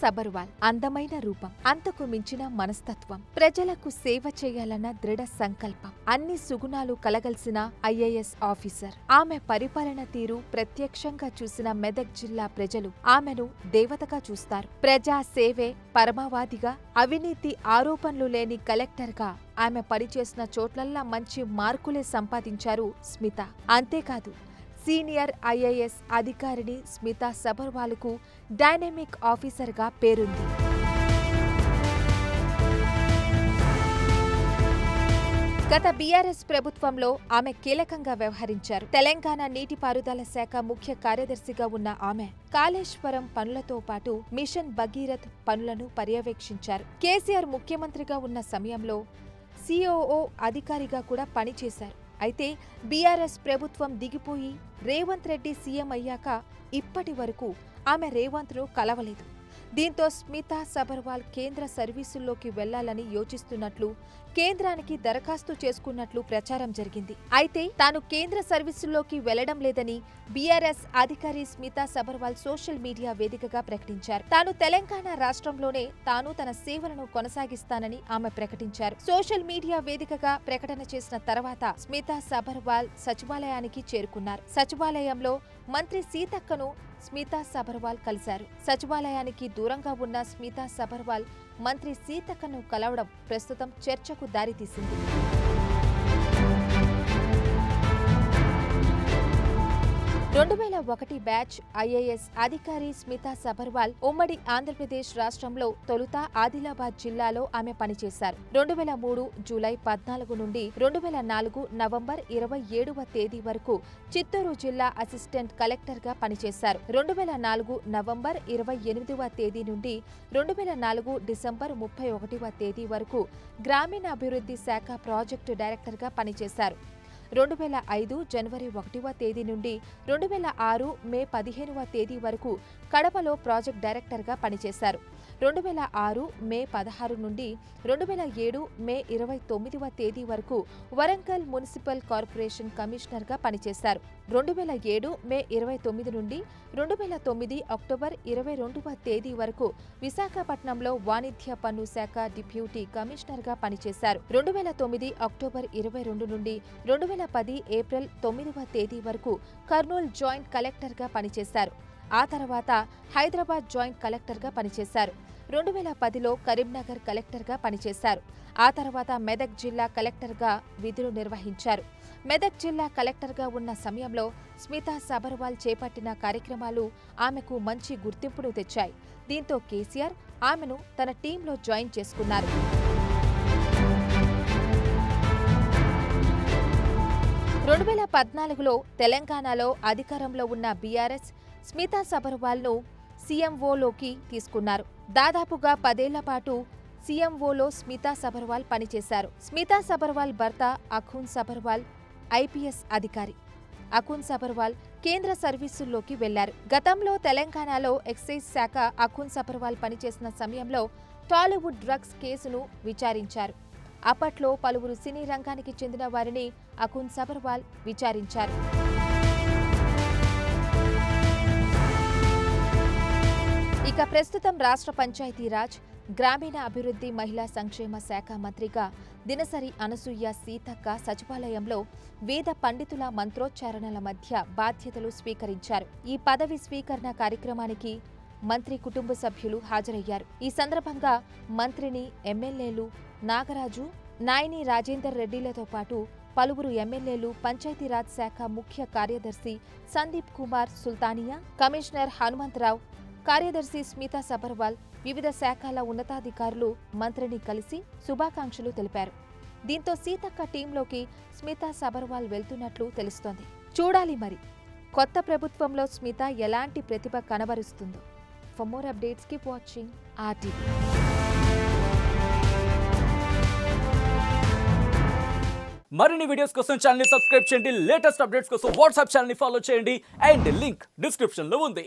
సబర్వాల్ అందమైన రూపం, అంతకు మించిన మనస్తత్వం, ప్రజలకు సేవ చేయాలన్న దృఢ సంకల్పం, అన్ని సుగుణాలు కలగలిసిన ఐఏఎస్ ఆఫీసర్. ఆమె పరిపాలన తీరు ప్రత్యక్షంగా చూసిన మెదక్ జిల్లా ప్రజలు ఆమెను దేవతగా చూస్తారు. ప్రజా సేవే పరమావధిగా, అవినీతి ఆరోపణలు లేని కలెక్టర్గా ఆమె పనిచేసిన చోట్లల్లా మంచి మార్కులే సంపాదించారు స్మిత. అంతేకాదు, సీనియర్ ఐఏఎస్ అధికారిని స్మితా సబర్వాల్కు డైనమిక్ ఆఫీసర్గా పేరుంది. గత బీఆర్ఎస్ ప్రభుత్వంలో ఆమె కీలకంగా వ్యవహరించారు. తెలంగాణ నీటిపారుదల శాఖ ముఖ్య కార్యదర్శిగా ఉన్న ఆమె కాళేశ్వరం పనులతో పాటు మిషన్ భగీరథ్ పనులను పర్యవేక్షించారు. కేసీఆర్ ముఖ్యమంత్రిగా ఉన్న సమయంలో సిఓఓ అధికారిగా కూడా పనిచేశారు. అయితే బీఆర్ఎస్ ప్రభుత్వం దిగిపోయి రేవంత్ రెడ్డి సీఎం అయ్యాక ఇప్పటి వరకు ఆమె రేవంత్ను కలవలేదు. దీంతో స్మితా సబర్వాల్ కేంద్ర సర్వీసుల్లోకి వెళ్లాలని యోచిస్తున్నట్లు, కేంద్రానికి దరఖాస్తు చేసుకున్నట్లు ప్రచారం జరిగింది. అయితే తాను కేంద్ర సర్వీసుల్లోకి వెళ్లడం లేదని బీఆర్ఎస్ అధికారి స్మితా సబర్వాల్ సోషల్ మీడియా వేదికగా ప్రకటించారు. తాను తెలంగాణ రాష్ట్రంలోనే తాను తన సేవలను కొనసాగిస్తానని ఆమె ప్రకటించారు. సోషల్ మీడియా వేదికగా ప్రకటన చేసిన తర్వాత స్మితా సబర్వాల్ సచివాలయానికి చేరుకున్నారు. సచివాలయంలో మంత్రి సీతక్కను స్మితా సబర్వాల్ కలిశారు. సచివాలయానికి దూరంగా ఉన్న స్మితా సబర్వాల్ మంత్రి సీతక్కను కలవడం ప్రస్తుతం చర్చకు దారితీసింది. 2001 బ్యాచ్ ఐఏఎస్ అధికారి స్మితా సబర్వాల్ ఉమ్మడి ఆంధ్రప్రదేశ్ రాష్ట్రంలో తొలుత ఆదిలాబాద్ జిల్లాలో ఆమె పనిచేశారు. 2003 జూలై 14 నుండి 2004 నవంబర్ 27వ తేదీ వరకు చిత్తూరు జిల్లా అసిస్టెంట్ కలెక్టర్గా పనిచేశారు. 2004 నవంబర్ 28వ తేదీ నుండి 2004 డిసెంబర్ 31వ తేదీ వరకు గ్రామీణాభివృద్ధి శాఖ ప్రాజెక్టు డైరెక్టర్గా పనిచేశారు. 2005 జనవరి 1వ తేదీ నుండి 2006 మే 15వ తేదీ వరకు కడపలో ప్రాజెక్ట్ డైరెక్టర్గా పనిచేశారు. 2006 మే 16 నుండి 2007 మే 29వ తేదీ వరకు వరంగల్ మున్సిపల్ కార్పొరేషన్ కమిషనర్గా పనిచేశారు. 2007 మే 29 నుండి 2009 అక్టోబర్ 22వ తేదీ వరకు విశాఖపట్నంలో వాణిజ్య పన్ను శాఖ డిప్యూటీ కమిషనర్గా పనిచేశారు. 2009 అక్టోబర్ 22 నుండి 2010 ఏప్రిల్ 9వ తేదీ వరకు కర్నూలు జాయింట్ కలెక్టర్గా పనిచేశారు. ఆ తర్వాత హైదరాబాద్ జాయింట్ కలెక్టర్గా పనిచేశారు. 2010లో కరీంనగర్ కలెక్టర్గా పనిచేశారు. ఆ తర్వాత మెదక్ జిల్లా కలెక్టర్గా విధులు నిర్వహించారు. మెదక్ జిల్లా కలెక్టర్గా ఉన్న సమయంలో స్మితా సబర్వాల్ చేపట్టిన కార్యక్రమాలు ఆమెకు మంచి గుర్తింపును తెచ్చాయి. దీంతో కేసీఆర్ ఆమెను తన టీంలో జాయిన్ చేసుకున్నారు. 2014లో తెలంగాణలో అధికారంలో ఉన్న బీఆర్ఎస్ స్మితా సబర్వాల్ను సీఎంఓలోకి తీసుకున్నారు. దాదాపుగా 10 ఏళ్ల పాటు సీఎంఓలో స్మితా సబర్వాల్ పనిచేశారు. స్మితా సబర్వాల్ భర్త అఖూన్ సబర్వాల్ ఐపీఎస్ అధికారి. అఖూన్ సబర్వాల్ కేంద్ర సర్వీసుల్లోకి వెళ్లారు. గతంలో తెలంగాణలో ఎక్సైజ్ శాఖ అఖూన్ సబర్వాల్ పనిచేసిన సమయంలో టాలీవుడ్ డ్రగ్స్ కేసును విచారించారు. అప్పట్లో పలువురు సినీ రంగానికి చెందిన వారిని అఖూన్ సబర్వాల్ విచారించారు. ఇక ప్రస్తుతం రాష్ట్ర పంచాయతీరాజ్, గ్రామీణ అభివృద్ధి, మహిళా సంక్షేమ శాఖ మంత్రిగా దినసరి అనసూయ సీతక్క సచివాలయంలో వేద పండితుల మంత్రోచ్చారణల మధ్య బాధ్యతలు స్వీకరించారు. ఈ పదవి స్వీకరణ కార్యక్రమానికి మంత్రి కుటుంబ సభ్యులు హాజరయ్యారు. ఈ సందర్భంగా మంత్రిని ఎమ్మెల్యేలు నాగరాజు, నాయని రాజేందర్ రెడ్డిలతో పాటు పలువురు ఎమ్మెల్యేలు, పంచాయతీరాజ్ శాఖ ముఖ్య కార్యదర్శి సందీప్ కుమార్ సుల్తానియా, కమిషనర్ హనుమంతరావు, కార్యదర్శి స్మితా సబర్వాల్, వివిధ శాఖల ఉన్నతాధికారులు మంత్రిని కలిసి శుభాకాంక్షలు తెలిపారు. దీంతో సీతక్క టీంలోకి స్మితా సబర్వాల్ వెళ్తున్నట్లు తెలుస్తోంది. చూడాలి మరి కొత్త ప్రభుత్వంలో స్మిత ఎలాంటి ప్రతిభ కనబరుస్తుందో. For more updates keep watching RTV. మరిన్ని వీడియోస్ కోసం ఛానల్ ని సబ్స్క్రైబ్ చేయండి. లేటెస్ట్ అప్డేట్స్ కోసం వాట్సాప్ ఛానల్ ని ఫాలో చేయండి. అండ్ లింక్ డిస్క్రిప్షన్ లో ఉంది.